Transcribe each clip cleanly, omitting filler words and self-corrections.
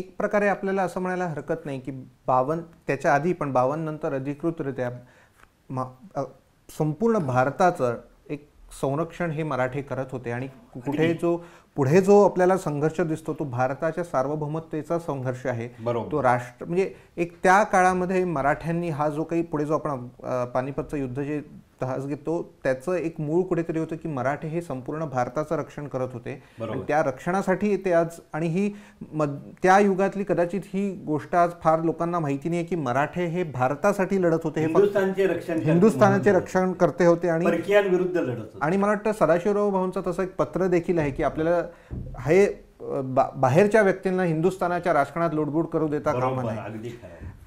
एक प्रकारे आपल्याला असं म्हणायला हरकत नाही की 52 त्याच्या आधी पण 52 नंतर अधिकृतरित्या संपूर्ण भारताचं एक संरक्षण हे मराठे करत होते आणि कुठे जो पुढे जो आपल्याला संघर्ष दिसतो तो भारताच्या सार्वभौमतेचा संघर्ष आहे. तो राष्ट्र म्हणजे एक त्या काळामध्ये मराठ्यांनी हा जो काही पुढे जो आपण पानिपतचं युद्ध जे तहास घेतो त्याचं एक मूळ कुठेतरी होतं की मराठे हे संपूर्ण भारताचं रक्षण करत होते. त्या रक्षणासाठी ते आज आणि ही त्या युगातली कदाचित ही गोष्ट आज फार लोकांना माहिती नाही की मराठे हे भारतासाठी लढत होते, हे हिंदुस्थानाचे रक्षण करते होते आणि परकीयांविरुद्ध लढत होते. आणि मला वाटतं सदाशिवराव भाऊंचं तसं एक पत्र देखील आहे की आपल्याला हे बाहेरच्या व्यक्तींना हिंदुस्थानाच्या राजकारणात लुडबुड करू देता कामा नये.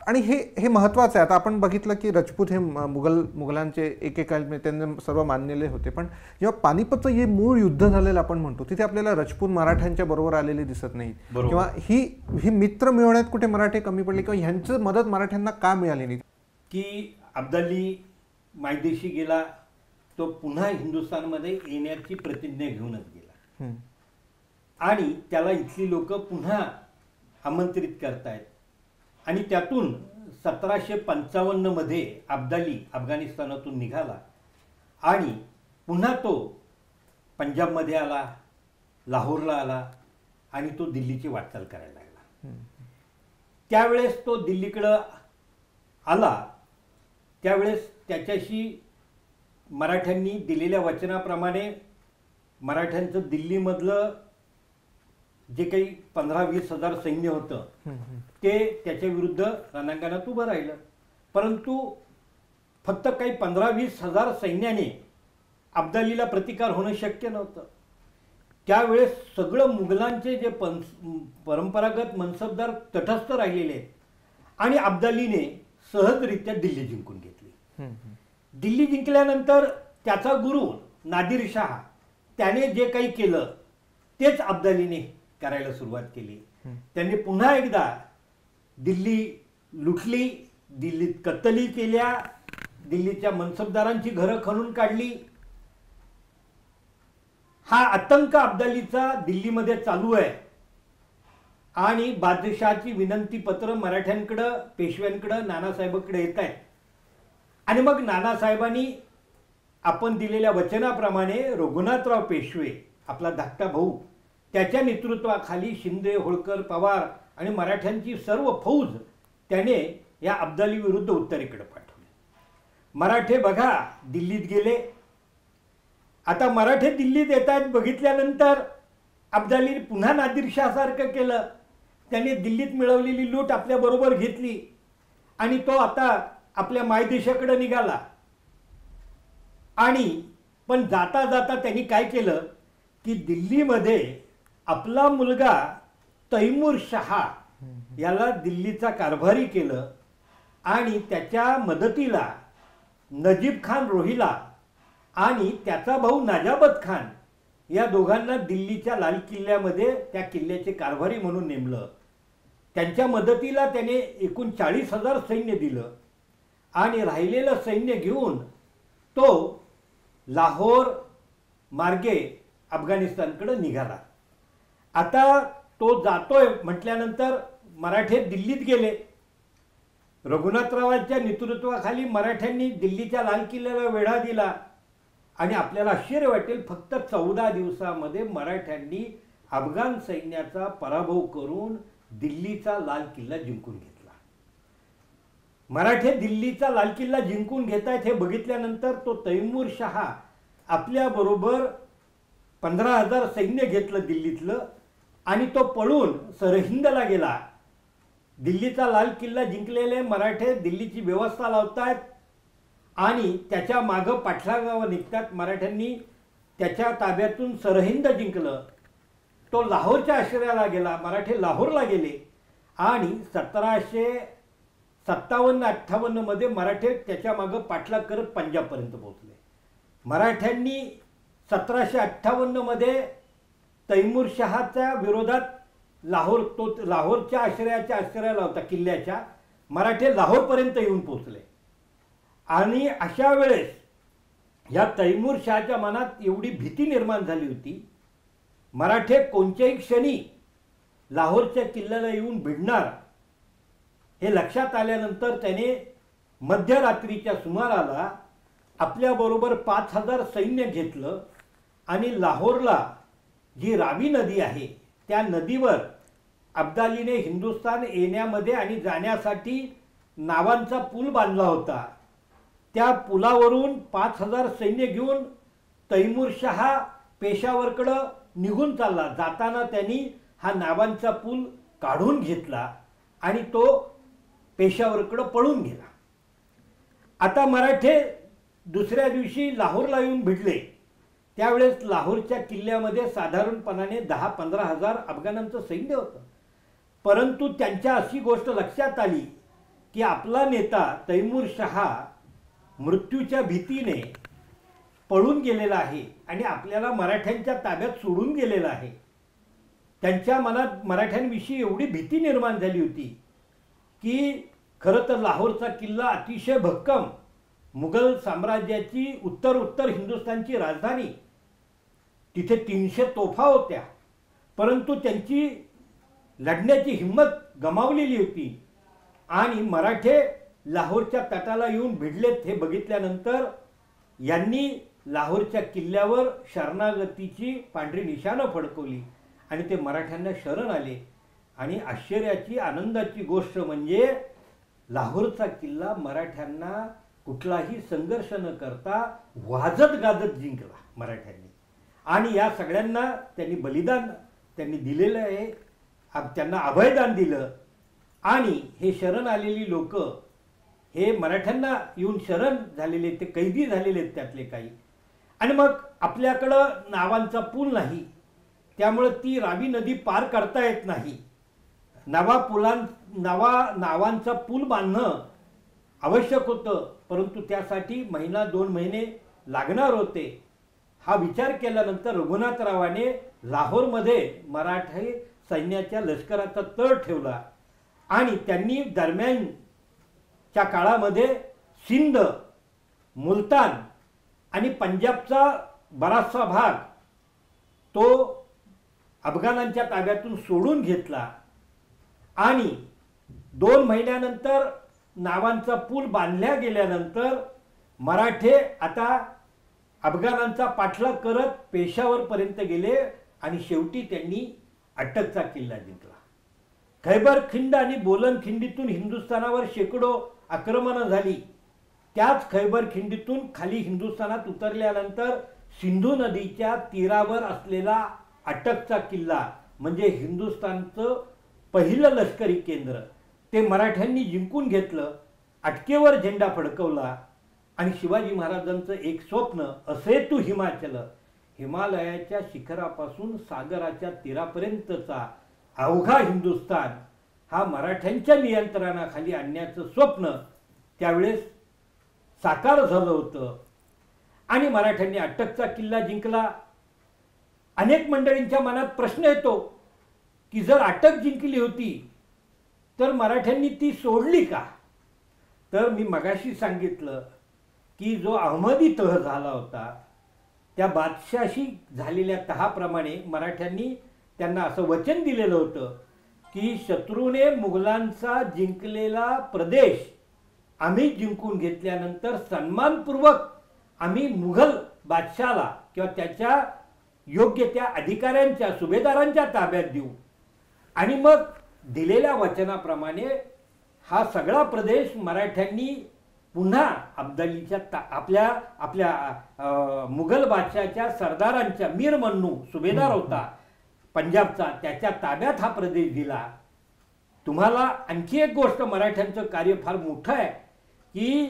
आणि हे महत्त्वाचं आहे. आता आपण बघितलं की राजपूत हे मुघलांचे एकेकाळी त्यांना सर्व मानलेले होते, पण जेव्हा पानिपतचं हे मूळ युद्ध झालेलं आपण म्हणतो तिथे आपल्याला राजपूत मराठ्यांच्या बरोबर आलेले दिसत नाहीत किंवा ही मित्र मिळवण्यात कुठे मराठे कमी पडले किंवा ह्यांची मदत मराठ्यांना का मिळाली नाही. की अब्दाली मायदेशी गेला तो पुन्हा हिंदुस्थानमध्ये येण्याची प्रतिज्ञा घेऊनच गेला आणि त्याला इथली लोक पुन्हा आमंत्रित करतायत आणि त्यातून 1755 मध्ये अब्दाली अफगाणिस्तानातून निघाला आणि पुन्हा तो पंजाबमध्ये आला, लाहोरला आला आणि तो दिल्लीची वाटचाल करायला लागला. त्यावेळेस तो दिल्लीकडं आला त्यावेळेस त्याच्याशी मराठ्यांनी दिलेल्या वचनाप्रमाणे मराठ्यांचं दिल्लीमधलं जे काही 15-20 हजार सैन्य होतं ते त्याच्या विरुद्ध रणांगणात उभं राहिलं. परंतु फक्त काही 15-20 हजार सैन्याने अब्दालीला प्रतिकार होणं शक्य नव्हतं. त्यावेळेस सगळं मुघलांचे जे परंपरागत मनसबदार तटस्थ राहिलेले आहेत आणि अब्दालीने सहजरित्या दिल्ली जिंकून घेतली. दिल्ली जिंकल्यानंतर त्याचा गुरु नादिर शाह त्याने जे काही केलं तेच अब्दालीने करायला सुरुवात केली. त्यांनी पुन्हा एकदा दिल्ली लुटली, दिल्लीत कत्तली केल्या, दिल्लीच्या मनसबदारांची घरं खणून काढली. हा आतंक अब्दालीचा दिल्लीमध्ये चालू आहे आणि बादशाहची विनंती पत्र मराठ्यांकडं, पेशव्यांकडं, नानासाहेबांकडे येत आहेत आणि मग नानासाहेबांनी आपण दिलेल्या वचनाप्रमाणे रघुनाथराव पेशवे आपला धाकटा भाऊ त्याच्या नेतृत्वाखाली शिंदे, होळकर, पवार आणि मराठ्यांची सर्व फौज त्याने या अब्दाली विरुद्ध उत्तरेकडे पाठवली. मराठे बघा दिल्लीत गेले. आता मराठे दिल्लीत येत आहेत बघितल्यानंतर अब्दालीने पुन्हा नादिरशाहसारखं केलं. त्याने दिल्लीत मिळवलेली लूट आपल्याबरोबर घेतली आणि तो आता आपल्या मायदेशाकडे निघाला. आणि पण जाता जाता त्यांनी काय केलं की दिल्लीमध्ये आपला मुलगा तैमूर शहा याला दिल्लीचा कारभारी केलं आणि त्याच्या मदतीला नजीब खान रोहिला आणि त्याचा भाऊ नजाबत खान या दोघांना दिल्लीच्या लाल किल्ल्यामध्ये त्या किल्ल्याचे कारभारी म्हणून नेमलं. त्यांच्या मदतीला त्याने एकूण 40,000 सैन्य दिलं आणि राहिलेलं सैन्य घेऊन तो लाहोर मार्गे अफगाणिस्तानकडे निघाला. आता तो जातोय म्हटल्यानंतर मराठे दिल्लीत गेले. रघुनाथरावांच्या नेतृत्वाखाली मराठ्यांनी दिल्लीच्या लाल किल्ल्याला वेढा दिला आणि आपल्याला आश्चर्य वाटेल फक्त 14 दिवसामध्ये मराठ्यांनी अफगाण सैन्याचा पराभव करून दिल्लीचा लाल किल्ला जिंकून घेतला. मराठे दिल्लीचा लाल किल्ला जिंकून घेतायत हे बघितल्यानंतर तो तैमूर शहा आपल्याबरोबर 15,000 सैन्य घेतलं दिल्लीतलं आणि तो पळून सरहिंदला गेला. दिल्लीचा लाल किल्ला जिंकलेले मराठे दिल्लीची व्यवस्था लावतायत आणि त्याच्या मागं पाठलागावर निघतात. मराठ्यांनी त्याच्या ताब्यातून सरहिंद जिंकलं. तो लाहोरच्या आश्रयाला गेला. मराठे लाहोरला गेले आणि 1757-58 मध्ये मराठे त्याच्या मागं पाठलाग करत पंजाबपर्यंत पोहोचले. मराठ्यांनी 1758 मध्ये तैमूर शहाच्या विरोधात लाहोरच्या आश्रयाला होता किल्ल्याच्या, मराठे लाहोरपर्यंत येऊन पोहोचले आणि अशा वेळेस या तैमूर शहाच्या मनात एवढी भीती निर्माण झाली होती. मराठे कोणत्याही क्षणी लाहोरच्या किल्ल्याला येऊन भिडणार हे लक्षात आल्यानंतर त्याने मध्यरात्रीच्या सुमाराला आपल्याबरोबर 5,000 सैन्य घेतलं आणि लाहोरला जी रावी नदी आहे त्या नदीवर अब्दालीने हिंदुस्थान येण्यामध्ये आणि जाण्यासाठी नावांचा पूल बांधला होता. त्या पुलावरून 5,000 सैन्य घेऊन तैमूर शहा पेशावरकडं निघून चालला. जाताना त्यांनी हा नावांचा पूल काढून घेतला आणि तो पेशावरकडं पळून गेला. आता मराठे दुसऱ्या दिवशी लाहोरला येऊन भिडले. त्यावेळेस लाहोरच्या किल्ल्यामध्ये साधारणपणाने 10-15 हजार अफगाणांचं सैन्य होतं. परंतु त्यांच्या अशी गोष्ट लक्षात आली की आपला नेता तैमूर शहा मृत्यूच्या भीतीने पळून गेलेला आहे आणि आपल्याला मराठ्यांच्या ताब्यात सोडून गेलेला आहे. त्यांच्या मनात मराठ्यांविषयी एवढी भीती निर्माण झाली होती की खरं तर लाहोरचा किल्ला अतिशय भक्कम, मुघल साम्राज्याची उत्तर हिंदुस्थानची राजधानी, तिथे 300 तोफा होत्या, परंतु त्यांची लढण्याची हिंमत गमावलेली होती आणि मराठे लाहोरच्या तटाला येऊन भिडलेत हे बघितल्यानंतर यांनी लाहोरच्या किल्ल्यावर शरणागतीची पांढरी निशाणं फडकवली आणि ते मराठ्यांना शरण आले. आणि आश्चर्याची आनंदाची गोष्ट म्हणजे लाहोरचा किल्ला मराठ्यांना कुठलाही संघर्ष न करता वाजत गाजत जिंकला मराठ्यांनी. आणि या सगळ्यांना त्यांनी बलिदान त्यांनी दिलेलं आहे, त्यांना अभयदान दिलं. आणि हे शरण आलेली लोक हे मराठ्यांना येऊन शरण झालेले, ते कैदी झालेले आहेत त्यातले काही. आणि मग आपल्याकडं नावांचा पूल नाही, त्यामुळे ती रावी नदी पार करता येत नाही. नावांचा पूल बांधणं आवश्यक होतं, परंतु त्यासाठी 1-2 महिने लागणार होते. हा विचार केल्यानंतर रघुनाथरावाने लाहोरमध्ये मराठी सैन्याच्या लष्कराचा तळ ठेवला आणि त्यांनी दरम्यानच्या काळामध्ये सिंध, मुलतान आणि पंजाबचा बराचसा भाग तो अफगाणांच्या ताब्यातून सोडून घेतला. आणि 2 महिन्यानंतर नावांचा पूल बांधल्या गेल्यानंतर मराठे आता अफगाणांचा पाठलाग करत पेशावरपर्यंत गेले आणि शेवटी त्यांनी अटकचा किल्ला जिंकला. खैबर खिंड आणि बोलन खिंडीतून हिंदुस्थानावर शेकडो आक्रमणं झाली. त्याच खैबर खिंडीतून खाली हिंदुस्थानात उतरल्यानंतर सिंधू नदीच्या तीरावर असलेला अटकचा किल्ला म्हणजे हिंदुस्थानचं पहिलं लष्करी केंद्र ते मराठ्यांनी जिंकून घेतलं. अटकेवर झेंडा फडकवला आणि शिवाजी महाराजांचं एक स्वप्न असे तू हिमाचल, हिमालयाच्या शिखरापासून सागराच्या तीरापर्यंतचा अवघा हिंदुस्थान हा मराठ्यांच्या नियंत्रणाखाली आणण्याचं स्वप्न त्यावेळेस साकार झालं होतं. आणि मराठ्यांनी अटकचा किल्ला जिंकला. अनेक मंडळींच्या मनात प्रश्न येतो की जर अटक जिंकली होती तर मराठ्यांनी ती सोडली का? तर मी मगाशी सांगितलं की जो अहमदी तह झाला होता त्या बादशाही झालेल्या तहाप्रमाणे मराठ्यांनी त्यांना असं वचन दिलेलं होतं की शत्रूने मुघलांचा जिंकलेला प्रदेश आम्ही जिंकून घेतल्यानंतर सन्मानपूर्वक आम्ही मुघल बादशाला किंवा त्याच्या योग्य त्या अधिकाऱ्यांच्या सुभेदारांच्या ताब्यात देऊ. आणि मग दिलेल्या वचनाप्रमाणे हा सगळा प्रदेश मराठ्यांनी पुन्हा अब्दालीच्या आपल्या मुघल बादशाच्या सरदारांच्या, मीर मन्नू सुभेदार होता पंजाबचा, त्याच्या ताब्यात हा प्रदेश दिला. तुम्हाला आणखी एक गोष्ट, मराठ्यांचं कार्य फार मोठं आहे की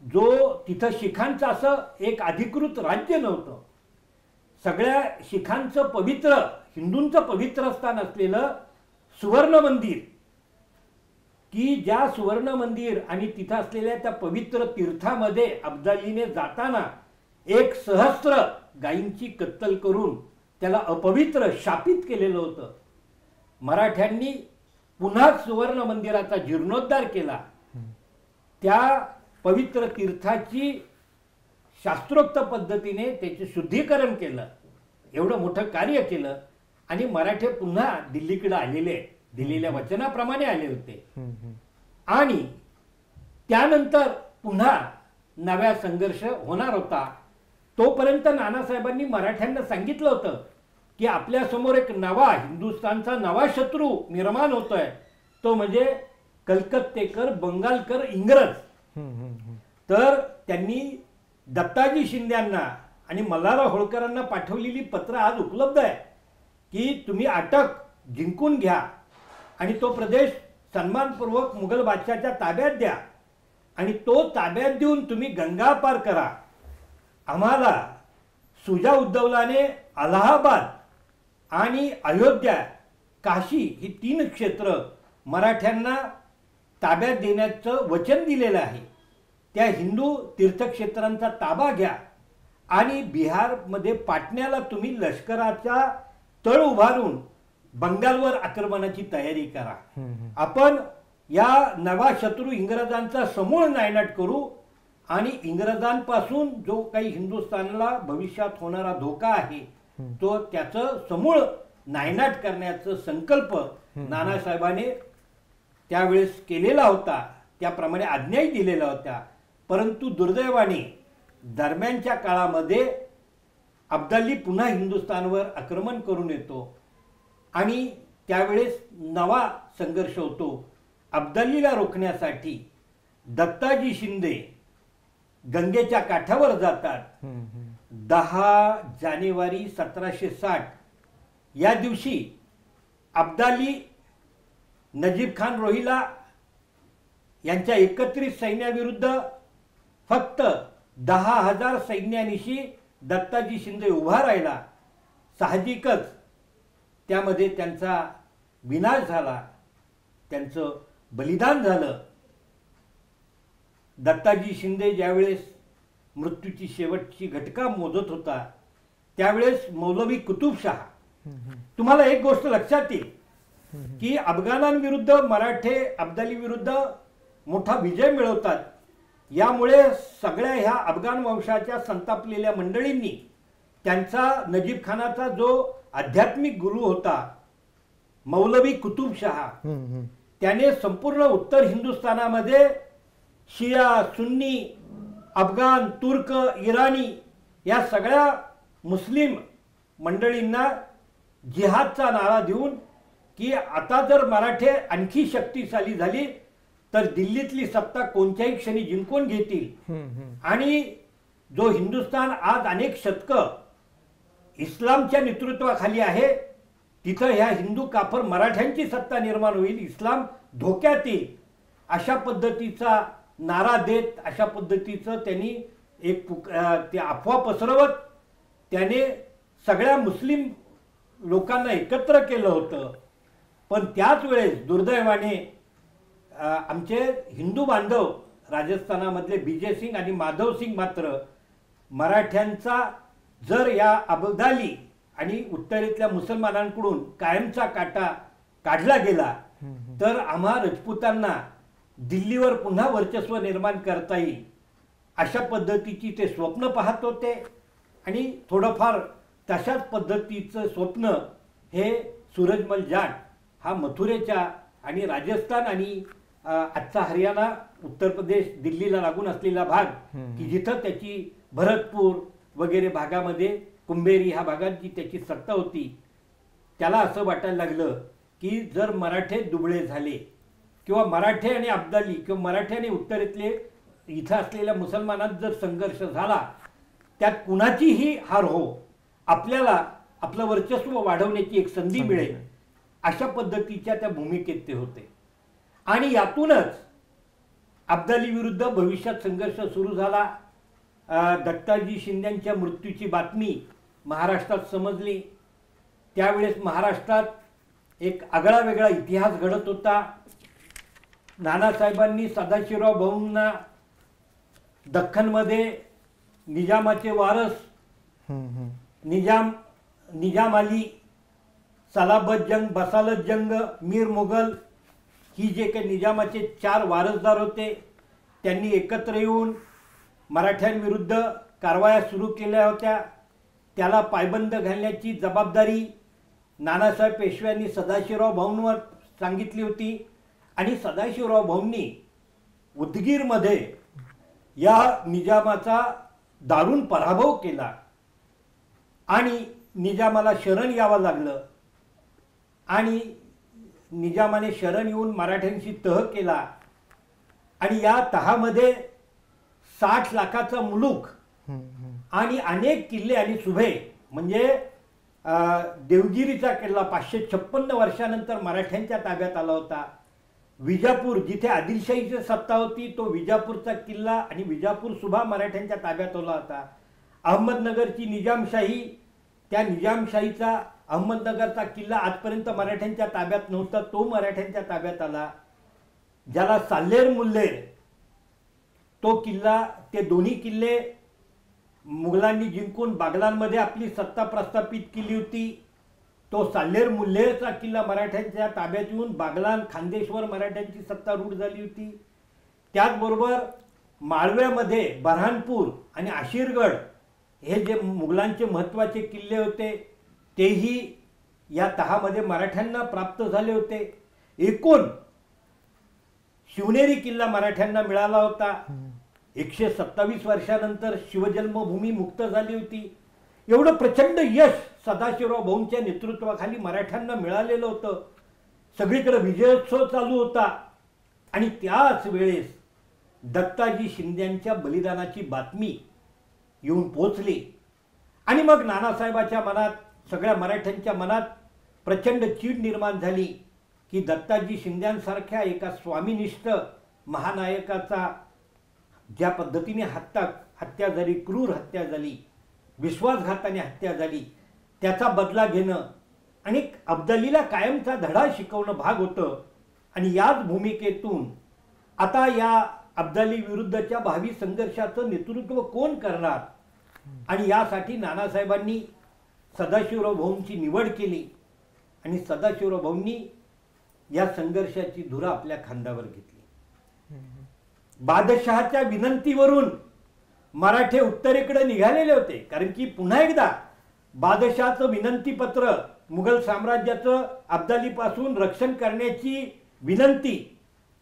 जो तिथं शिखांचं असं एक अधिकृत राज्य नव्हतं. सगळ्या शिखांचं पवित्र, हिंदूंचं पवित्र स्थान असलेलं सुवर्ण मंदिर, की ज्या सुवर्ण मंदिर आणि तिथं असलेल्या त्या पवित्र तीर्थामध्ये अब्दालीने जाताना 1,000 गायींची कत्तल करून त्याला अपवित्र शापित केलेलं होतं. मराठ्यांनी पुन्हा सुवर्ण मंदिराचा जीर्णोद्धार केला, त्या पवित्र तीर्थाची शास्त्रोक्त पद्धतीने त्याचे शुद्धीकरण केलं, एवढं मोठं कार्य केलं. आणि मराठे पुन्हा दिल्लीकडे आलेले आहेत, दिलेल्या वचनाप्रमाणे आले होते. आणि त्यानंतर पुन्हा नव्या संघर्ष होणार होता. तोपर्यंत नानासाहेबांनी मराठ्यांना सांगितलं होतं की आपल्यासमोर एक नवा हिंदुस्थानचा नवा शत्रू निर्माण होतोय, तो म्हणजे कलकत्तेकर, बंगालकर, इंग्रज. तर त्यांनी दत्ताजी शिंद्यांना आणि मल्हारराव होळकरांना पाठवलेली पत्र आज उपलब्ध आहे की तुम्ही अटक जिंकून घ्या आणि तो प्रदेश सन्मानपूर्वक मुघल बादशाच्या ताब्यात द्या आणि तो ताब्यात देऊन तुम्ही गंगा पार करा. आम्हाला सुजा उद्दौलाने अलाहाबाद आणि अयोध्या, काशी ही 3 क्षेत्र मराठ्यांना ताब्यात देण्याचं वचन दिलेलं आहे. त्या हिंदू तीर्थक्षेत्रांचा ताबा घ्या आणि बिहारमध्ये पाटण्याला तुम्ही लष्कराचा तळ उभारून बंगालवर आक्रमणाची तयारी करा. आपण या नवा शत्रू इंग्रजांचा समूळ नायनाट करू आणि इंग्रजांपासून जो काही हिंदुस्थानला भविष्यात होणारा धोका आहे तो त्याचं समूळ नायनाट करण्याचा संकल्प नानासाहेबांनी त्यावेळेस केलेला होता. त्याप्रमाणे आज्ञाही दिलेल्या होत्या. परंतु दुर्दैवाने दरम्यानच्या काळामध्ये अब्दाली पुन्हा हिंदुस्थानवर आक्रमण करून येतो आणि त्यावेळेस नवा संघर्ष होतो. अब्दालीला रोखण्यासाठी दत्ताजी शिंदे गंगेच्या काठावर जातात. 10 जानेवारी 1760 या दिवशी अब्दाली नजीब खान रोहिला यांच्या एकत्रित सैन्याविरुद्ध फक्त 10,000 सैन्यानिशी दत्ताजी शिंदे उभा राहिला. साहजिकच त्यामध्ये त्यांचा विनाश झाला, त्यांचं बलिदान झालं. दत्ताजी शिंदे ज्यावेळेस मृत्यूची शेवटची घटका मोजत होता त्यावेळेस मौलवी कुतुबशाह, तुम्हाला एक गोष्ट लक्षात येईल की अफगाणांविरुद्ध मराठे अब्दाली विरुद्ध मोठा विजय मिळवतात. यामुळे सगळ्या ह्या अफगाण वंशाच्या संतापलेल्या मंडळींनी त्यांचा नजीब खानाचा जो आध्यात्मिक गुरु होता मौलवी कुतुबशाह, त्याने संपूर्ण उत्तर हिंदुस्थानामध्ये शिया, सुन्नी, अफगाण, तुर्क, इराणी या सगळ्या मुस्लिम मंडळींना जिहादचा नारा देऊन की आता जर मराठे आणखी शक्तिशाली झाली तर दिल्लीतली सत्ता कोणत्याही क्षणी जिंकून घेतील आणि जो हिंदुस्थान आज अनेक शतकं इस्लामच्या नेतृत्वाखाली आहे तिथं ह्या हिंदू काफर मराठ्यांची सत्ता निर्माण होईल, इस्लाम धोक्यात येईल, अशा पद्धतीचा नारा देत अशा पद्धतीचं त्यांनी एक ते अफवा पसरवत त्याने सगळ्या मुस्लिम लोकांना एकत्र केलं होतं. पण त्याच वेळेस दुर्दैवाने आमचे हिंदू बांधव राजस्थानामधले विजय सिंग आणि माधव सिंग मात्र मराठ्यांचा जर या अब्दाली आणि उत्तरेतल्या मुसलमानांकडून कायमचा काटा काढला गेला तर आम्हा राजपुतांना दिल्लीवर पुन्हा वर्चस्व निर्माण करता येईल अशा पद्धतीची ते स्वप्न पाहत होते. आणि थोडंफार तशाच पद्धतीचं स्वप्न हे सूरजमल जाट हा मथुरेच्या आणि राजस्थान आणि आजचा हरियाणा, उत्तर प्रदेश, दिल्लीला लागून असलेला भाग की जिथं त्याची भरतपूर वगैरे भागामध्ये कुंभेरी ह्या भागात जी त्याची सत्ता होती, त्याला असं वाटायला लागलं की जर मराठे दुबळे झाले किंवा मराठे आणि अब्दाली किंवा मराठे आणि उत्तरेतले इथं असलेल्या मुसलमानात जर संघर्ष झाला त्यात कुणाचीही हार हो, आपल्याला आपलं वर्चस्व वाढवण्याची एक संधी मिळेल अशा पद्धतीच्या त्या भूमिकेत ते होते. आणि यातूनच अब्दाली विरुद्ध भविष्यात संघर्ष सुरू झाला. दत्ताजी शिंद्यांच्या मृत्यूची बातमी महाराष्ट्रात समजली. त्यावेळेस महाराष्ट्रात एक आगळा वेगळा इतिहास घडत होता. नानासाहेबांनी सदाशिवराव भाऊंना दख्खनमध्ये निजामाचे वारस निजाम अली, सलाबत जंग, बसालत जंग, मीर मुघल ही जे काही निजामाचे 4 वारसदार होते त्यांनी एकत्र येऊन मराठ्यांविरुद्ध कारवाया सुरू केल्या होत्या. त्याला पायबंद घालण्याची जबाबदारी नानासाहेब पेशव्यांनी सदाशिवराव भाऊंवर सांगितली होती आणि सदाशिवराव भाऊंनी उदगीरमध्ये या निजामाचा दारुण पराभव केला आणि निजामाला शरण यावं लागलं आणि निजामाने शरण येऊन मराठ्यांशी तह केला आणि या तहामध्ये 60 लाखाचा मुलूक आणि अनेक किल्ले आणि सुभे म्हणजे देवगिरीचा किल्ला 556 वर्षानंतर मराठ्यांच्या ताब्यात आला होता. विजापूर जिथे आदिलशाहीची सत्ता होती तो विजापूरचा किल्ला आणि विजापूर सुभा मराठ्यांच्या ताब्यात आला होता. अहमदनगरची निजामशाही, त्या निजामशाहीचा अहमदनगरचा किल्ला आजपर्यंत मराठ्यांच्या ताब्यात नव्हता, तो मराठ्यांच्या ताब्यात आला. ज्याला साल्हेर मुल्हेर तो किल्ला, ते दोन्ही किल्ले मुघलांनी जिंकून बागलांमध्ये आपली सत्ता प्रस्थापित केली होती. तो साल्हेर मुल्हेरचा किल्ला मराठ्यांच्या ताब्यात येऊन बागलान खानदेशवर मराठ्यांची सत्ता रूढ झाली होती. त्याचबरोबर माळव्यामध्ये बऱ्हाणपूर आणि आशीरगड हे जे मुघलांचे महत्त्वाचे किल्ले होते तेही या तहामध्ये मराठ्यांना प्राप्त झाले होते. एकूण शिवनेरी किल्ला मराठ्यांना मिळाला होता. 127 वर्षानंतर शिवजन्मभूमी मुक्त झाली होती. एवढं प्रचंड यश सदाशिवराव भाऊंच्या नेतृत्वाखाली मराठ्यांना मिळालेलं होतं. सगळीकडे विजयोत्सव चालू होता आणि त्याच वेळेस दत्ताजी शिंद्यांच्या बलिदानाची बातमी येऊन पोहोचली आणि मग नानासाहेबाच्या मनात, सगळ्या मराठ्यांच्या मनात प्रचंड चीड निर्माण झाली की दत्ताजी शिंद्यांसारख्या एका स्वामीनिष्ठ महानायकाचा ज्या पद्धतीने हत्या झाली, क्रूर हत्या झाली, विश्वासघाताने हत्या झाली, त्याचा बदला घेणं आणि अब्दालीला कायमचा धडा शिकवणं भाग होतं. आणि याच भूमिकेतून आता या अब्दाली विरुद्धच्या भावी संघर्षाचं नेतृत्व कोण करणार आणि यासाठी नानासाहेबांनी सदाशिवराव भाऊंची निवड केली आणि सदाशिवराव भाऊंनी या संघर्षाची धुरा आपल्या खांद्यावर घेतली. बादशहाच्या विनंतीवरून मराठे उत्तरेकडे निघालेले होते, कारण की पुन्हा एकदा बादशहाचं विनंती पत्र, मुघल साम्राज्याचं अब्दालीपासून रक्षण करण्याची विनंती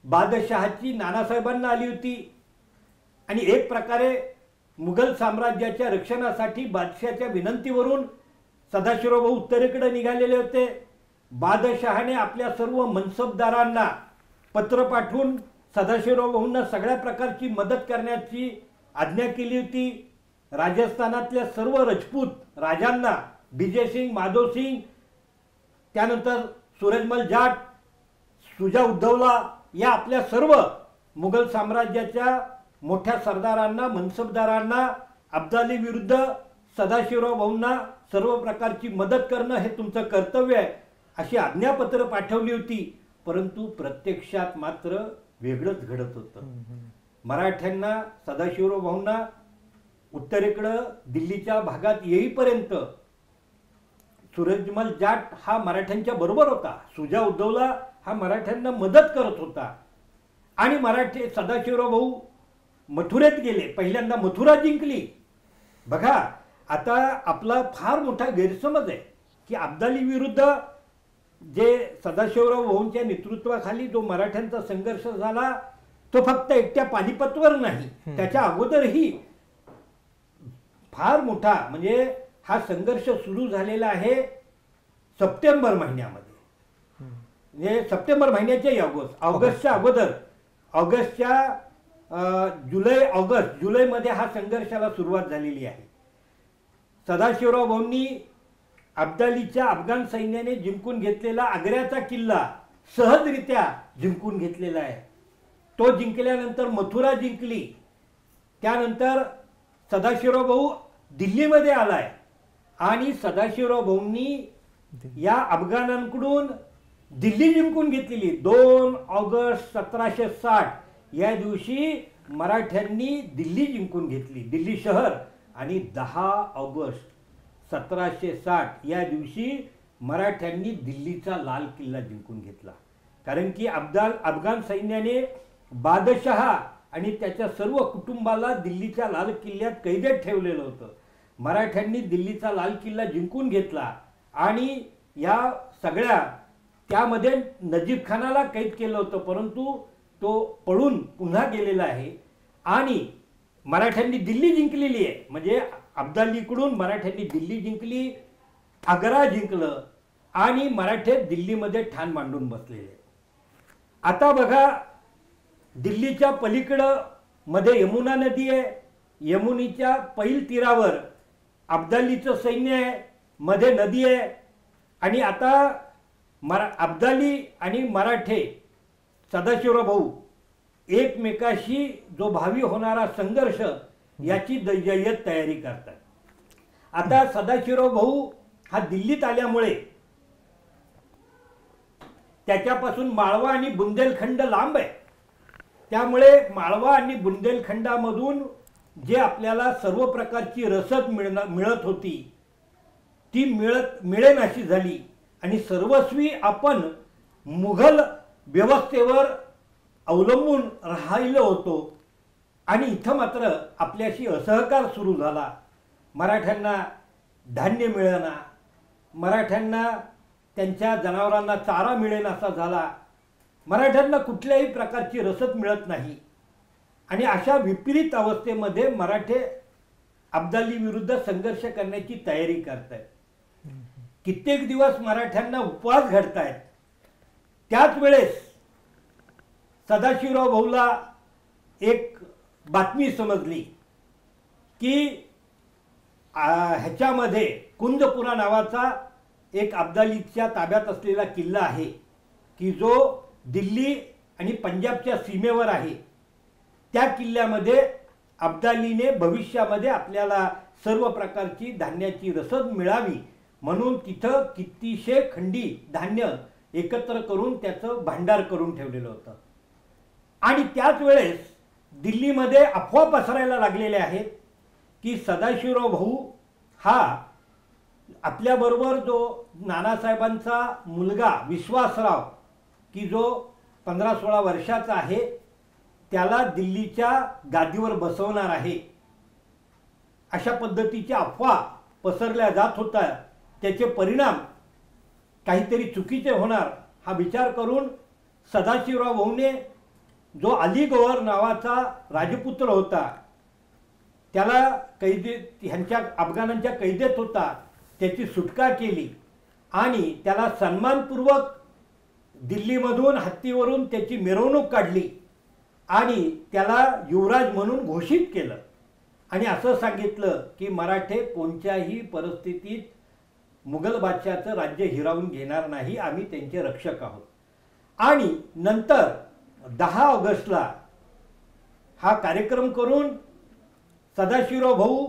बादशहाची नानासाहेबांना आली होती आणि एक प्रकारे मुघल साम्राज्याच्या रक्षणासाठी बादशहाच्या विनंतीवरून सदाशिवराव भाऊ उत्तरेकडे निघालेले होते. बादशहाने आपल्या सर्व मनसबदारांना पत्र पाठवून सदाशिवराव भाऊंना सगळ्या प्रकारची मदत करण्याची आज्ञा केली होती. राजस्थानातल्या सर्व राजपूत राजांना, विजयसिंग, माधवसिंग, त्यानंतर सूरजमल जाट, सुजा उद्धवला या आपल्या सर्व मुघल साम्राज्याच्या मोठ्या सरदारांना, मनसबदारांना अब्दाली विरुद्ध सदाशिवराव भाऊंना सर्व प्रकारची मदत करणं हे तुमचं कर्तव्य आहे अशी आज्ञापत्र पाठवली होती. परंतु प्रत्यक्षात मात्र वेगळंच घडत होतं. मराठ्यांना, सदाशिवराव भाऊंना उत्तरेकडं दिल्लीच्या भागात येईपर्यंत सूरजमल जाट हा मराठ्यांच्या बरोबर होता, सुजा उद्धवला हा मराठ्यांना मदत करत होता आणि मराठी सदाशिवराव भाऊ मथुरेत गेले, पहिल्यांदा मथुरा जिंकली. बघा, आता आपला फार मोठा गैरसमज आहे की अब्दाली विरुद्ध जे सदाशिवराव भाऊंच्या नेतृत्वाखाली जो मराठ्यांचा संघर्ष झाला तो फक्त एकट्या पानिपतवर नाही, त्याच्या अगोदरही फार मोठा, म्हणजे हा संघर्ष सुरू झालेला आहे सप्टेंबर महिन्यामध्ये, म्हणजे सप्टेंबर महिन्याच्या ऑगस्टच्या अगोदर, ऑगस्टच्या जुलैमध्ये हा संघर्षाला सुरुवात झालेली आहे. सदाशिवराव भाऊंनी अब्दालीच्या अफगाण सैन्याने जिंकून घेतलेला आग्र्याचा किल्ला सहजरित्या जिंकून घेतलेला आहे. तो जिंकल्यानंतर मथुरा जिंकली. त्यानंतर सदाशिवराव भाऊ दिल्लीमध्ये आलाय आणि सदाशिवराव भाऊंनी या अफगाणांकडून दिल्ली जिंकून घेतलेली. 2 ऑगस्ट 1760 या दिवशी मराठ्यांनी दिल्ली जिंकून घेतली, दिल्ली शहर. आणि 10 ऑगस्ट 1760 या दिवशी मराठ्यांनी दिल्लीचा लाल किल्ला जिंकून घेतला. कारण की अफगाण सैन्याने बादशहा आणि त्याच्या सर्व कुटुंबाला दिल्लीच्या लाल किल्ल्यात कैदेत ठेवलेलं होतं. मराठ्यांनी दिल्लीचा लाल किल्ला जिंकून घेतला आणि या सगळ्या त्यामध्ये नजीब खानाला कैद केलं होतं, परंतु तो पळून पुन्हा गेलेला आहे आणि मराठ्यांनी दिल्ली जिंकलेली आहे. म्हणजे अब्दालीकडून मराठ्यांनी दिल्ली जिंकली, आग्रा जिंकलं आणि मराठे दिल्लीमध्ये ठाण मांडून बसलेले. आता बघा, दिल्लीच्या पलीकडं मध्ये यमुना नदी आहे, यमुनीच्या पैल तीरावर अब्दालीचं सैन्य आहे, मध्ये नदी आहे आणि आता अब्दाली आणि मराठे सदाशिवराव भाऊ एकमेकाशी जो भावी होणारा संघर्ष याची जय्यत तयारी करतात. आता सदाशिवराव भाऊ हा दिल्लीत आल्यामुळे त्याच्यापासून माळवा आणि बुंदेलखंड लांब आहे, त्यामुळे माळवा आणि बुंदेलखंडामधून जे आपल्याला सर्व प्रकारची रसद मिळत होती ती मिळेनाशी झाली आणि सर्वस्वी आपण मुघल व्यवस्थेवर अवलंबून राहिलो होतो आणि इथं मात्र आपल्याशी असहकार सुरू झाला. मराठ्यांना धान्य मिळेना, मराठ्यांना त्यांच्या जनावरांना चारा मिळेनासा झाला, मराठ्यांना कुठल्याही प्रकारची रसद मिळत नाही आणि अशा विपरीत अवस्थेमध्ये मराठे अब्दाली विरुद्ध संघर्ष करण्याची तयारी करतायत. कित्येक दिवस मराठ्यांना उपवास घडतायत. त्याच वेळेस सदाशिवराव भाऊला एक बातमी समजली की ह्याच्यामध्ये कुंजपुरा नावाचा एक अब्दालीच्या ताब्यात असलेला किल्ला आहे की जो दिल्ली आणि पंजाबच्या सीमेवर आहे. त्या किल्ल्यामध्ये अब्दालीने भविष्यामध्ये आपल्याला सर्व प्रकारची धान्याची रसद मिळावी म्हणून तिथं कितीशे खंडी धान्य एकत्र करून त्याचं भांडार करून ठेवलेलं होतं. आणि त्याच वेळेस दिल्लीमध्ये अफवा पसरायला लागलेल्या आहेत की सदाशिवराव भाऊ हा आपल्याबरोबर जो नानासाहेबांचा मुलगा विश्वासराव की जो 15-16 वर्षाचा आहे त्याला दिल्लीच्या गादीवर बसवणार आहे, अशा पद्धतीच्या अफवा पसरल्या जात होत्या. त्याचे परिणाम काहीतरी चुकीचे होणार हा विचार करून सदाशिवराव भाऊने जो अली गौहर नावाचा राजपुत्र होता त्याला ह्यांच्या अफगाणांच्या कैदेत होता त्याची सुटका केली आणि त्याला सन्मानपूर्वक दिल्लीमधून हत्तीवरून त्याची मिरवणूक काढली आणि त्याला युवराज म्हणून घोषित केलं आणि असं सांगितलं की मराठे कोणत्याही परिस्थितीत मुघल बादशाहाचं राज्य हिरावून घेणार नाही, आम्ही त्यांचे रक्षक आहोत. आणि नंतर 10 ऑगस्टला हा कार्यक्रम करून सदाशिवराव भाऊ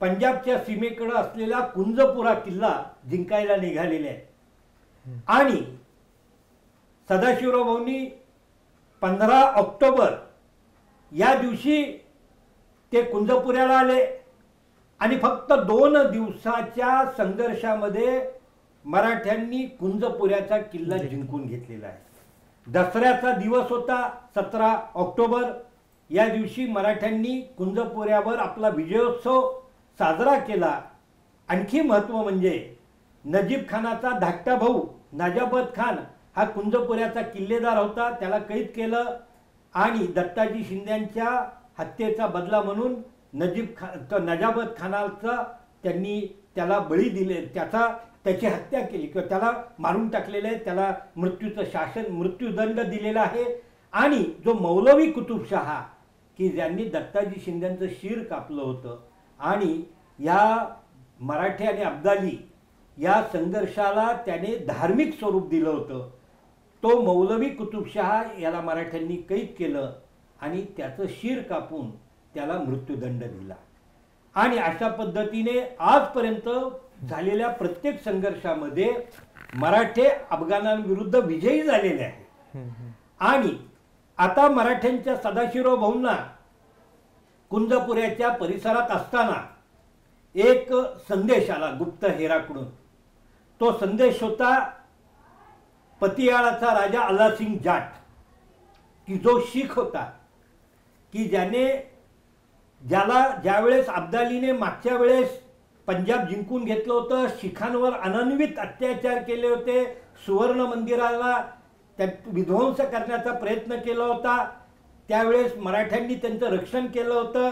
पंजाबच्या सीमेकडे असलेला कुंजपुरा किल्ला जिंकायला निघालेले आहेत. आणि सदाशिवराव भाऊंनी 15 ऑक्टोबर या दिवशी ते कुंजपुऱ्याला आले आणि फक्त 2 दिवसाच्या संघर्षामध्ये मराठ्यांनी कुंजपुऱ्याचा किल्ला जिंकून घेतलेला आहे. दसऱ्याचा दिवस होता 17 ऑक्टोबर. या दिवशी मराठ्यांनी कुंजपुऱ्यावर आपला विजयोत्सव साजरा केला. आणखी महत्त्व म्हणजे नजीब खानाचा धाकटा भाऊ नाजाबत खान हा कुंजपुऱ्याचा किल्लेदार होता, त्याला कैद केलं आणि दत्ताजी शिंद्यांच्या हत्येचा बदला म्हणून नजाबत खानाचा त्यांनी त्याला बळी दिले, त्याची हत्या केली किंवा त्याला मारून टाकलेलं आहे, त्याला मृत्यूदंड दिलेला आहे. आणि जो मौलवी कुतुबशहा की ज्यांनी दत्ताजी शिंद्यांचं शिर कापलं होतं आणि या मराठे आणि अब्दाली या संघर्षाला त्याने धार्मिक स्वरूप दिलं होतं, तो मौलवी कुतुबशहा याला मराठ्यांनी कैद केलं आणि त्याचं शिर कापून त्याला मृत्यूदंड दिला. आणि अशा पद्धतीने आजपर्यंत झालेल्या प्रत्येक संघर्षामध्ये मराठे अफगाणांविरुद्ध विजयी झालेले आहेत. आणि आता मराठ्यांच्या सदाशिवराव भाऊंना कुंजपुऱ्याच्या परिसरात असताना एक संदेश आला गुप्त हेराकडून. तो संदेश होता पतियाळाचा राजा अल्लासिंग जाट की जो शीख होता की ज्याला ज्यावेळेस अब्दालीने मागच्या वेळेस पंजाब जिंकून घेतलं होतं, शिखांवर अनन्वित अत्याचार केले होते, सुवर्ण मंदिराला त्यात विध्वंस करण्याचा प्रयत्न केला होता, त्यावेळेस मराठ्यांनी त्यांचं रक्षण केलं होतं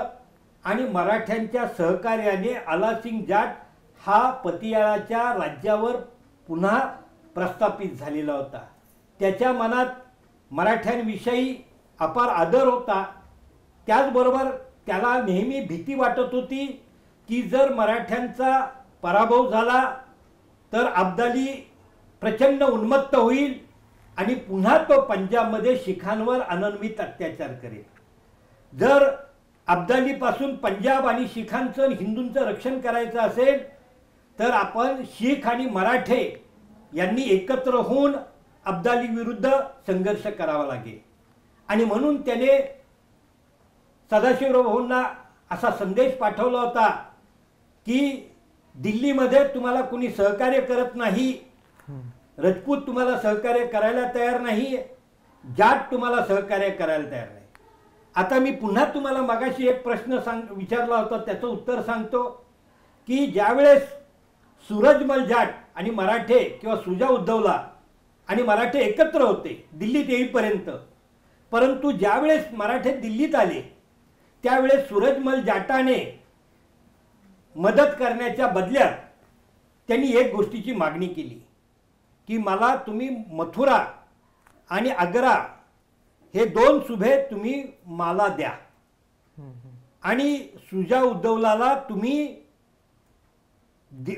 आणि मराठ्यांच्या सहकार्याने आलासिंग जाट हा पतियाळाच्या राज्यावर पुन्हा प्रस्थापित झालेला होता. त्याच्या मनात मराठ्यांविषयी अपार आदर होता. त्याचबरोबर त्याला नेहमी भीती वाटत होती की जर मराठ्यांचा पराभव झाला तर अब्दाली प्रचंड उन्मत्त होईल आणि पुन्हा तो पंजाबमध्ये शिखांवर अनन्वित अत्याचार करेल. जर अब्दालीपासून पंजाब आणि शिखांचं हिंदूंचं रक्षण करायचं असेल तर आपण शीख आणि मराठे यांनी एकत्र होऊन अब्दाली विरुद्ध संघर्ष करावा लागेल. आणि म्हणून त्याने सदाशिवराव भाऊंना असा संदेश पाठवला होता की दिल्लीमध्ये तुम्हाला कुणी सहकार्य करत नाही, राजपूत तुम्हाला सहकार्य करायला तयार नाही, जाट तुम्हाला सहकार्य करायला तयार नाही. आता मी पुन्हा तुम्हाला मगाशी एक प्रश्न विचारला होता, त्याचं उत्तर सांगतो की ज्यावेळेस सूरजमल जाट आणि मराठे किंवा सुजा उद्धवला आणि मराठे एकत्र होते दिल्लीत येईपर्यंत, परंतु ज्यावेळेस मराठे दिल्लीत आले त्यावेळेस सूरजमल जाटाने मदत करण्याच्या बदल्यात त्यांनी एक गोष्टीची मागणी केली की मला तुम्ही मथुरा आणि आग्रा हे 2 सुभे तुम्ही मला द्या आणि सुजा उद्धवलाला तुम्ही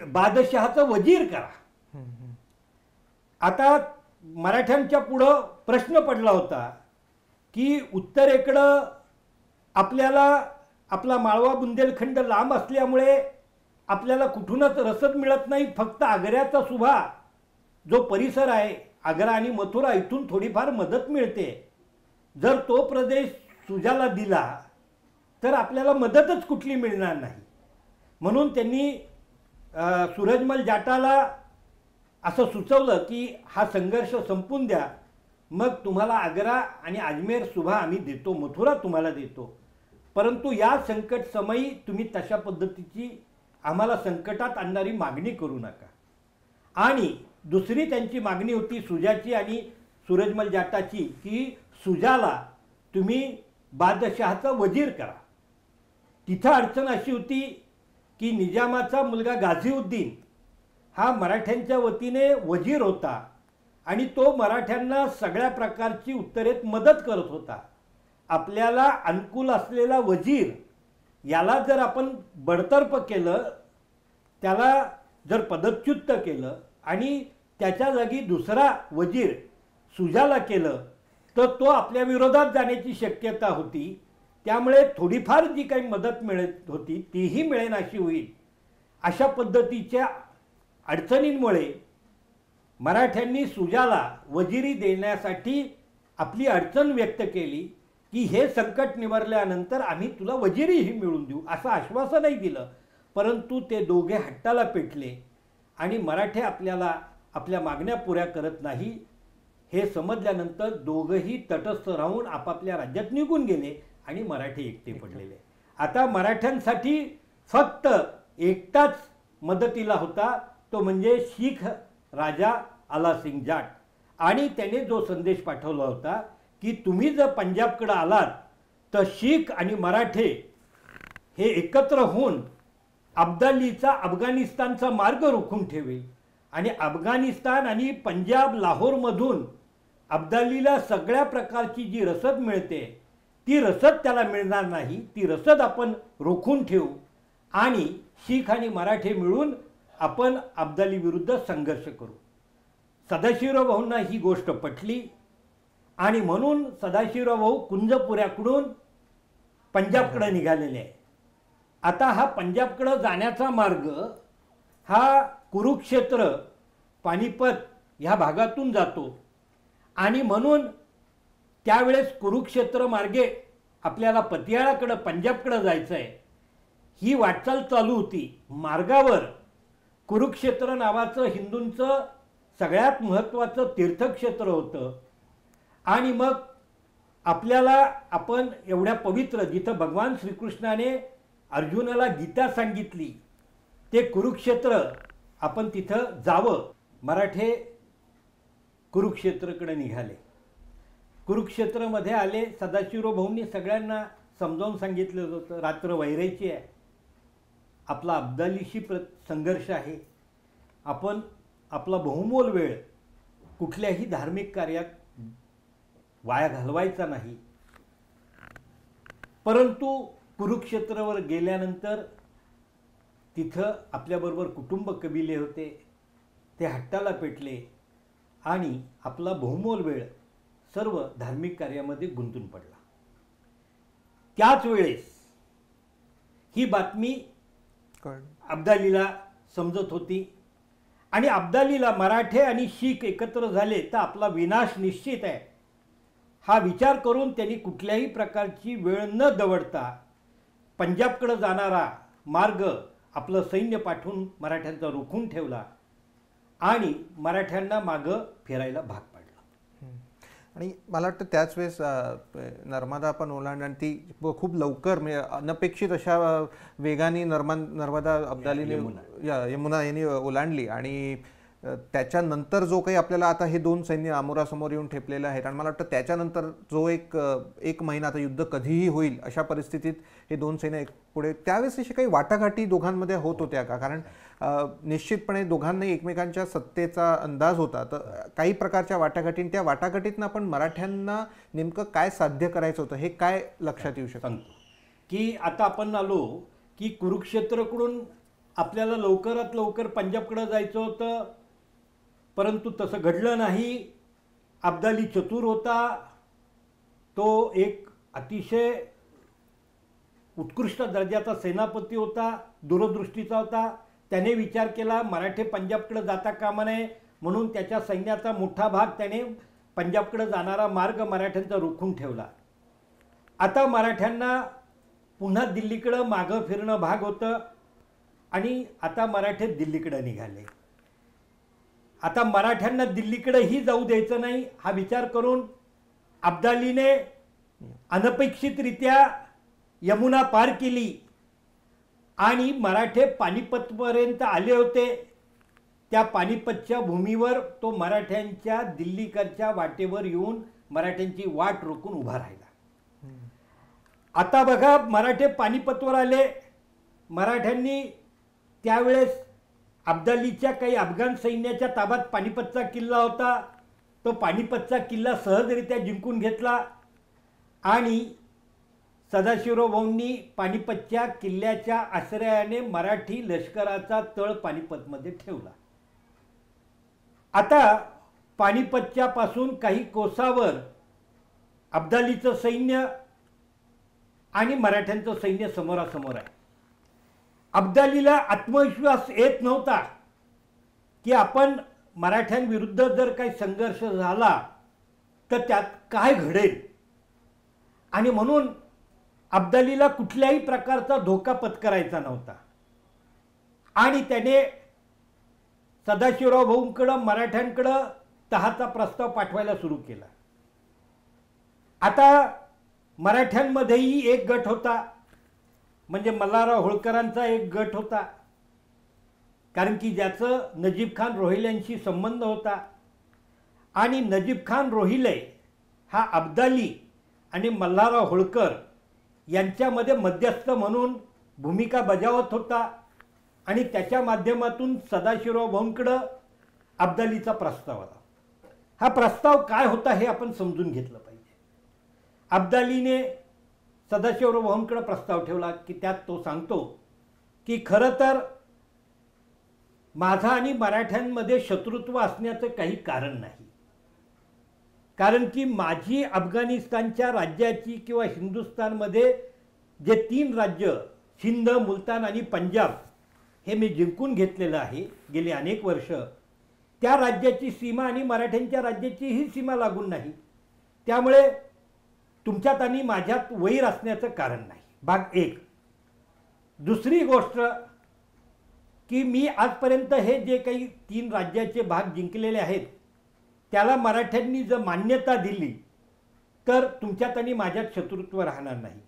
बादशहाचा वजीर करा. आता मराठ्यांच्या पुढं प्रश्न पडला होता की उत्तरेकडं आपल्याला आपला माळवा बुंदेलखंड लांब असल्यामुळे आपल्याला कुठूनच रसद मिळत नाही, फक्त आग्र्याचा सुभा जो परिसर आहे आग्रा आणि मथुरा इथून थोडीफार मदत मिळते. जर तो प्रदेश सुजाला दिला तर आपल्याला मदतच कुठली मिळणार नाही. म्हणून त्यांनी सूरजमल जाटाला असं सुचवलं की हा संघर्ष संपून द्या, मग तुम्हाला आग्रा आणि अजमेर सुभा आम्ही देतो, मथुरा तुम्हाला देतो, परंतु या संकट समयी तुम्ही तशा पद्धतीची आम्हाला संकटात आणणारी मागणी करू नका. आणि दुसरी त्यांची मागणी होती सुजाची आणि सूरजमल जाटाची की सुजाला तुम्ही बादशहाचा वजीर करा. तिथं अडचण अशी होती की निजामाचा मुलगा गाझीउद्दीन हा मराठ्यांच्या वतीने वजीर होता आणि तो मराठ्यांना सगळ्या प्रकारची उत्तरेत मदत करत होता. आपल्याला अनुकूल असलेला वजीर याला जर आपण बडतर्फ केलं, त्याला जर पदच्युत केलं आणि त्याच्या जागी दुसरा वजीर सुजाला केलं तर तो आपल्या विरोधात जाण्याची शक्यता होती. त्यामुळे थोडीफार जी काही मदत मिळत होती तीही मिळेनाशी होईल. अशा पद्धतीच्या अडचणींमुळे मराठ्यांनी सुजाला वजिरी देण्यासाठी आपली अडचण व्यक्त केली की हे संकट निवारल्यानंतर आम्ही तुला वजिरीही मिळवून देऊ असं आश्वासनही दिलं. परंतु ते दोघे हट्टाला पेटले आणि मराठे आपल्याला आपल्या मागण्या पुऱ्या करत नाही हे समजल्यानंतर दोघंही तटस्थ राहून आपापल्या राज्यात निघून गेले आणि मराठे एकटे पडलेले. आता मराठ्यांसाठी फक्त एकटाच मदतीला होता, तो म्हणजे शीख राजा आलासिंग जाट. आणि त्याने जो संदेश पाठवला होता की तुम्ही जर पंजाबकडे आलात तर शीख आणि मराठे हे एकत्र होऊन अब्दालीचा अफगाणिस्तानचा मार्ग रोखून ठेवेल आणि अफगाणिस्तान आणि पंजाब लाहोरमधून अब्दालीला सगळ्या प्रकारची जी रसद मिळते ती रसद त्याला मिळणार नाही. ती रसद आपण रोखून ठेवू आणि शीख आणि मराठे मिळून आपण अब्दाली विरुद्ध संघर्ष करू. सदाशिवराव भाऊंना ही गोष्ट पटली आणि म्हणून सदाशिवराव भाऊ कुंजपुऱ्याकडून पंजाबकडे निघालेले आहे. आता हा पंजाबकडे जाण्याचा मार्ग हा कुरुक्षेत्र पानिपत ह्या भागातून जातो आणि म्हणून त्यावेळेस कुरुक्षेत्र मार्गे आपल्याला पतियाळाकडे पंजाबकडे जायचं आहे. ही वाटचाल चालू होती. मार्गावर कुरुक्षेत्र नावाचं हिंदूंचं सगळ्यात महत्त्वाचं तीर्थक्षेत्र होतं आणि मग आपल्याला आपण एवढ्या पवित्र जिथं भगवान श्रीकृष्णाने अर्जुनाला गीता सांगितली ते कुरुक्षेत्र आपण तिथं जावं. मराठे कुरुक्षेत्रकडे निघाले. कुरुक्षेत्रमध्ये आले. सदाशिवराव भाऊंनी सगळ्यांना समजावून सांगितलं होतं, रात्र वैरायची आहे, आपला अब्दालीशी संघर्ष आहे, आपण आपला बहुमोल वेळ कुठल्याही धार्मिक कार्यात वाया घालवायचा नाही. परंतु कुरुक्षेत्रावर गेल्यानंतर तिथं आपल्याबरोबर कुटुंब कबिले होते, ते हट्टाला पेटले आणि आपला बहुमोल वेळ सर्व धार्मिक कार्यामध्ये गुंतून पडला. त्याच वेळेस ही बातमी अब्दालीला समजत होती आणि अब्दालीला मराठे आणि शीख एकत्र झाले तर आपला विनाश निश्चित आहे हा विचार करून त्यांनी कुठल्याही प्रकारची वेळ न दवडता पंजाबकडे जाणारा मार्ग आपलं सैन्य पाठवून मराठ्यांचा रोखून ठेवला आणि मराठ्यांना मागं फिरायला भाग पाडला. आणि मला वाटतं त्याच वेळेस नर्मदा पण ओलांड आणि ती खूप लवकर म्हणजे अनपेक्षित अशा वेगाने नर्मदा अब्दालीने यमुना यांनी ओलांडली आणि त्याच्यानंतर जो काही आपल्याला आता हे दोन सैन्य आमोरासमोर येऊन ठेपलेले आहेत आणि मला वाटतं त्याच्यानंतर जो एक महिना आता युद्ध कधीही होईल अशा परिस्थितीत हे दोन सैन्य पुढे त्यावेळेस अशी काही वाटाघाटी दोघांमध्ये होत होत्या का? कारण निश्चितपणे दोघांनाही एकमेकांच्या सत्तेचा अंदाज होता, तर काही प्रकारच्या वाटाघाटी, त्या वाटाघाटीतनं आपण मराठ्यांना नेमकं काय साध्य करायचं होतं हे काय लक्षात येऊ शकतं? की आता आपण आलो की कुरुक्षेत्रकडून आपल्याला लवकरात लवकर पंजाबकडे जायचं होतं, परंतु तसं घडलं नाही. अब्दाली चतुर होता, तो एक अतिशय उत्कृष्ट दर्जाचा सेनापती होता, दूरदृष्टीचा होता. त्याने विचार केला मराठे पंजाबकडे जाता कामा नये म्हणून त्याच्या सैन्याचा मोठा भाग त्याने पंजाबकडे जाणारा मार्ग मराठ्यांचा रोखून ठेवला. आता मराठ्यांना पुन्हा दिल्लीकडे मागं फिरणं भाग होतं आणि आता मराठे दिल्लीकडे निघाले. आता मराठ्यांना दिल्लीकडेही जाऊ द्यायचं नाही हा विचार करून अब्दालीने अनपेक्षितरित्या यमुना पार केली आणि मराठे पानिपतपर्यंत आले होते. त्या पानिपतच्या भूमीवर तो मराठ्यांच्या दिल्लीकडच्या वाटेवर येऊन मराठ्यांची वाट रोखून उभा राहिला. आता बघा मराठे पानिपतवर आले. मराठ्यांनी त्यावेळेस अब्दालीच्या काही अफगाण सैन्याच्या ताब्यात पानिपतचा किल्ला होता. तो पानिपतचा किल्ला सहजरित्या जिंकून घेतला आणि सदाशिवराव भाऊंनी पानिपतच्या किल्ल्याच्या आश्रयाने मराठी लष्कराचा तळ पानिपतमध्ये ठेवला. आता पानिपतच्या पासून काही कोसावर अब्दालीचं सैन्य आणि मराठ्यांचं सैन्य समोरासमोर आहे. अब्दालीला आत्मविश्वास येत नव्हता की आपण मराठ्यांविरुद्ध जर काही संघर्ष झाला तर त्यात काय घडेल, आणि म्हणून अब्दालीला कुठल्याही प्रकारचा धोका पत्करायचा नव्हता आणि त्याने सदाशिवराव भाऊंकडं मराठ्यांकडं तहाचा प्रस्ताव पाठवायला सुरू केला. आता मराठ्यांमध्येही एक गट होता, म्हणजे मल्हारराव होळकरांचा एक गट होता, कारण की ज्याचं नजीब खान रोहिल्यांशी संबंध होता आणि नजीब खान रोहिले हा अब्दाली आणि मल्हारराव होळकर यांच्यामध्ये मध्यस्थ म्हणून भूमिका बजावत होता आणि त्याच्या माध्यमातून सदाशिवराव भाऊंकडे अब्दालीचा प्रस्ताव आला. हा प्रस्ताव काय होता हे आपण समजून घेतलं पाहिजे. अब्दालीने सदाशिवराव भाऊंकडे प्रस्ताव ठेवला की त्यात तो सांगतो की खरं तर माझा आणि मराठ्यांमध्ये शत्रुत्व असण्याचं काही कारण नाही, कारण की माझी अफगाणिस्तानच्या राज्याची किंवा हिंदुस्थानमध्ये जे 3 राज्य सिंध, मुलतान आणि पंजाब हे मी जिंकून घेतलेलं आहे गेली अनेक वर्ष, त्या राज्याची सीमा आणि मराठ्यांच्या राज्याची ही सीमा लागून नाही, त्यामुळे तुमच्यात आणि माझ्यात वैर असण्याचं कारण नाही. भाग 1. दुसरी गोष्ट की मी आजपर्यंत हे जे काही 3 राज्याचे भाग जिंकलेले आहेत त्याला मराठ्यांनी जर मान्यता दिली तर तुमच्यात आणि माझ्यात शत्रुत्व राहणार नाही.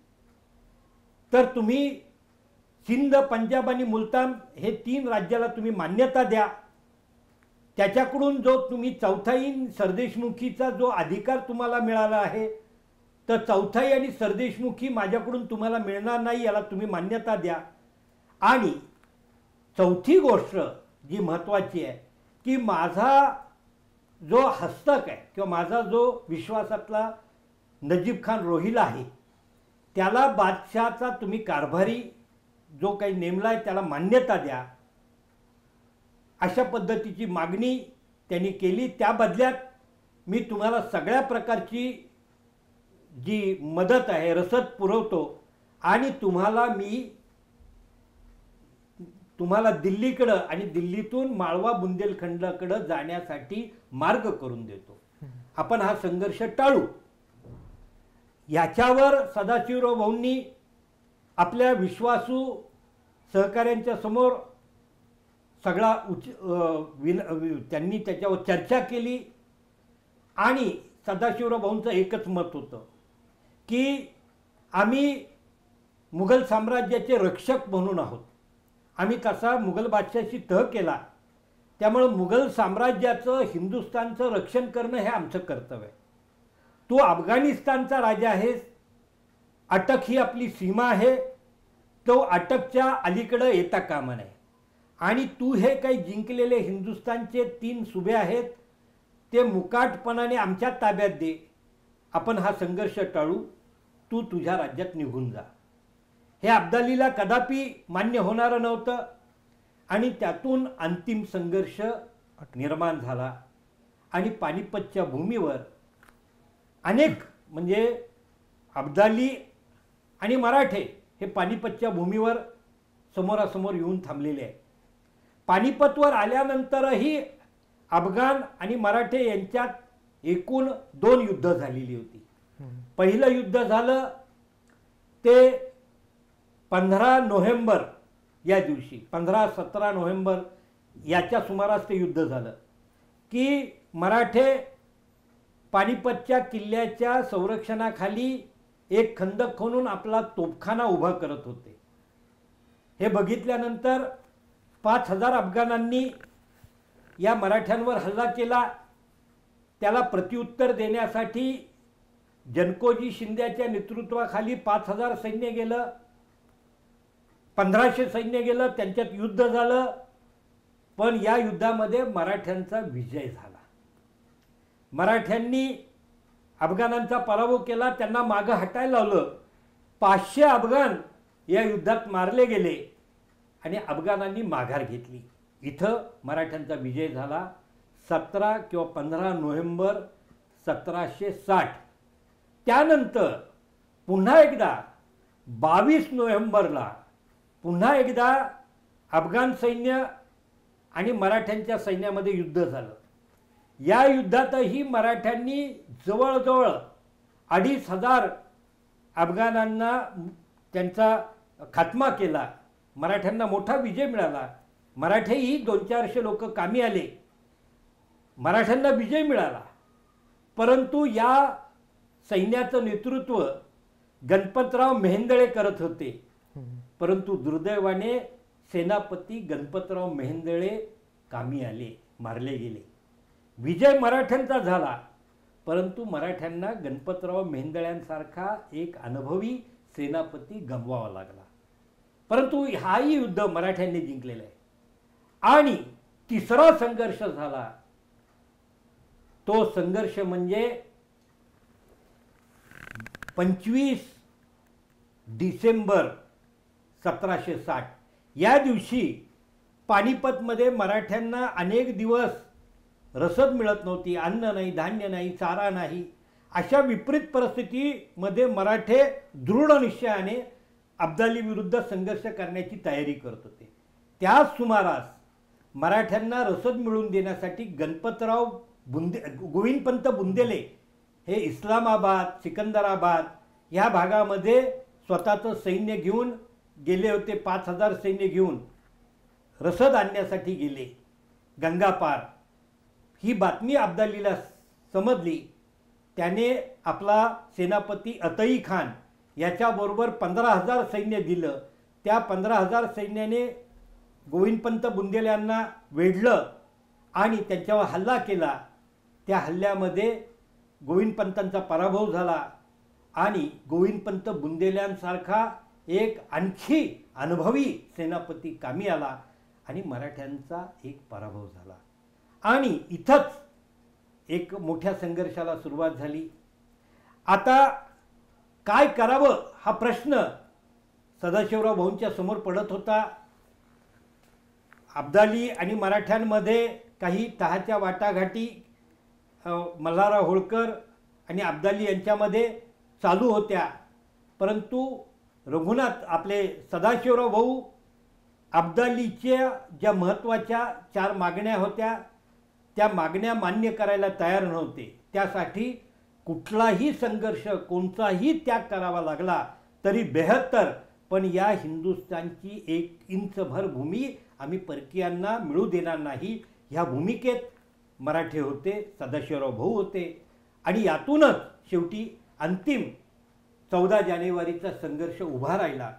तर तुम्ही सिंध, पंजाब आणि मुलतान हे 3 राज्याला तुम्ही मान्यता द्या. त्याच्याकडून जो तुम्ही चौथाई सरदेशमुखीचा जो अधिकार तुम्हाला मिळाला आहे, तर चौथाई आणि सरदेशमुखी माझ्याकडून तुम्हाला मिळणार नाही, याला तुम्ही मान्यता द्या. आणि चौथी गोष्ट जी महत्त्वाची आहे की माझा जो हस्तक आहे किंवा माझा जो विश्वासातला नजीब खान रोहिला आहे, त्याला बादशहाचा तुम्ही कारभारी जो काही नेमला आहे त्याला मान्यता द्या. अशा पद्धतीची मागणी त्यांनी केली. त्या बदल्यात मी तुम्हाला सगळ्या प्रकारची जी मदत आहे रसद पुरवतो आणि तुम्हाला दिल्लीकडं आणि दिल्लीतून माळवा बुंदेलखंडाकडं जाण्यासाठी मार्ग करून देतो. आपण हा संघर्ष टाळू. याच्यावर सदाशिवराव भाऊंनी आपल्या विश्वासू सहकाऱ्यांच्या समोर सगळा त्यांनी त्याच्यावर चर्चा केली आणि सदाशिवराव भाऊंचं एकच मत होतं की आम्ही मुघल साम्राज्याचे रक्षक म्हणून आहोत. आम्ही तसा मुघल बादशाहाशी तह केला, त्यामुळे मुघल साम्राज्याचं हिंदुस्थानचं रक्षण करणं हे आमचं कर्तव्य आहे. तू अफगाणिस्तानचा राजा आहेस, अटक ही आपली सीमा आहे, तो अटकच्या अलीकडं येता कामा नये. आणि तू हे काही जिंकलेले हिंदुस्थानचे 3 सुबे आहेत ते मुकाटपणाने आमच्या ताब्यात दे. आपण हा संघर्ष टाळू, तू तुझ्या राज्यात निघून जा. हे अब्दालीला कदापि मान्य होणारं नव्हतं आणि त्यातून अंतिम संघर्ष निर्माण झाला. आणि पानिपतच्या भूमीवर अनेक म्हणजे अब्दाली आणि मराठे हे पानिपतच्या भूमीवर समोरासमोर येऊन थांबलेले आहेत. पानिपतवर आल्यानंतरही अफगाण आणि मराठे यांच्यात एकूण 2 युद्ध झालेली होती. पहिलं युद्ध झालं ते 15 नोव्हेंबर या दिवशी, 15-17 नोव्हेंबर याच्या सुमारास ते युद्ध झालं की मराठे पानिपतच्या किल्ल्याच्या संरक्षणाखाली एक खंदक खणून आपला तोफखाना उभा करत होते. हे बघितल्यानंतर 5000 अफगाणांनी या मराठ्यांवर हल्ला केला. त्याला प्रत्युत्तर देण्यासाठी जनकोजी शिंद्याच्या नेतृत्वाखाली 5000 सैन्य गेलं, 1500 सैन्य गेलं, त्यांच्यात युद्ध झालं. पण या युद्धामध्ये मराठ्यांचा विजय झाला. मराठ्यांनी अफगाणांचा पराभव केला, त्यांना मागं हटायला लावलं. 500 अफगाण या युद्धात मारले गेले आणि अफगाणांनी माघार घेतली. इथं मराठ्यांचा विजय झाला 17 किंवा 15 नोव्हेंबर 1760. त्यानंतर पुन्हा एकदा 22 नोव्हेंबरला पुन्हा एकदा अफगाण सैन्य आणि मराठ्यांच्या सैन्यामध्ये युद्ध झालं. या युद्धातही मराठ्यांनी जवळजवळ 2500 अफगाणांना त्यांचा खात्मा केला. मराठ्यांना मोठा विजय मिळाला. मराठेही 200-400 लोक कामी आले. मराठ्यांना विजय मिळाला. परंतु या सैन्याचं नेतृत्व गणपतराव मेहेंदळे करत होते. परंतु दुर्दैवाने सेनापती गणपतराव मेहेंदळे कामी आले, मारले गेले. विजय मराठ्यांचा झाला, परंतु मराठ्यांना गणपतराव मेहेंदळ्यांसारखा एक अनुभवी सेनापती गमवावा लागला. परंतु हाही युद्ध मराठ्यांनी जिंकलेलं आहे. आणि तिसरा संघर्ष झाला, तो संघर्ष म्हणजे 25 डिसेंबर 1760 या दिवशी पानिपतमध्ये मराठ्यांना अनेक दिवस रसद मिळत नव्हती. अन्न नाही, धान्य नाही, चारा नाही. अशा विपरीत परिस्थितीमध्ये मराठे दृढ निश्चयाने अब्दाली विरुद्ध संघर्ष करण्याची तयारी करत होते. त्याच सुमारास मराठ्यांना रसद मिळवून देण्यासाठी गणपतराव गोविंदपंत बुंदेले हे इस्लामाबाद, सिकंदराबाद या भागामध्ये स्वतःचं सैन्य घेऊन गेले होते. 5000 सैन्य घेऊन रसद आणण्यासाठी गेले गंगापार. ही बातमी अब्दालीला समजली. त्याने आपला सेनापती अतई खान याच्याबरोबर 15000 सैन्य दिलं. त्या 15,000 सैन्याने गोविंदपंत बुंदेल्यांना वेढलं आणि त्यांच्यावर हल्ला केला. त्या हल्ल्यामध्ये गोविंदपंतांचा पराभव झाला आणि गोविंदपंत बुंदेल्यांसारखा एक आणखी अनुभवी सेनापती कामी आला आणि मराठ्यांचा एक पराभव झाला. आणि इथंच एक मोठ्या संघर्षाला सुरुवात झाली. आता काय करावं हा प्रश्न सदाशिवराव भाऊंच्या समोर पडत होता. अब्दाली आणि मराठ्यांमध्ये काही तहाच्या वाटाघाटी मल्हारराव होळकर आणि अब्दाली यांच्यामध्ये चालू होत्या. परंतु रघुनाथ आपले सदाशिवराव भाऊ अब्दालीच्या ज्या महत्त्वाच्या 4 मागण्या होत्या त्या मागण्या मान्य करायला तयार नव्हते. त्यासाठी कुठलाही संघर्ष कोणताही त्याग करावा लागला तरी बेहत्तर, पण या हिंदुस्थानची 1 इंचभर भूमी आम्ही परकीयांना मिळू देणार नाही. ह्या भूमिकेत मराठे होते, सदाशिवराव भाऊ होते आणि यातूनच शेवटी अंतिम 14 जानेवारीचा संघर्ष उभा राहिला.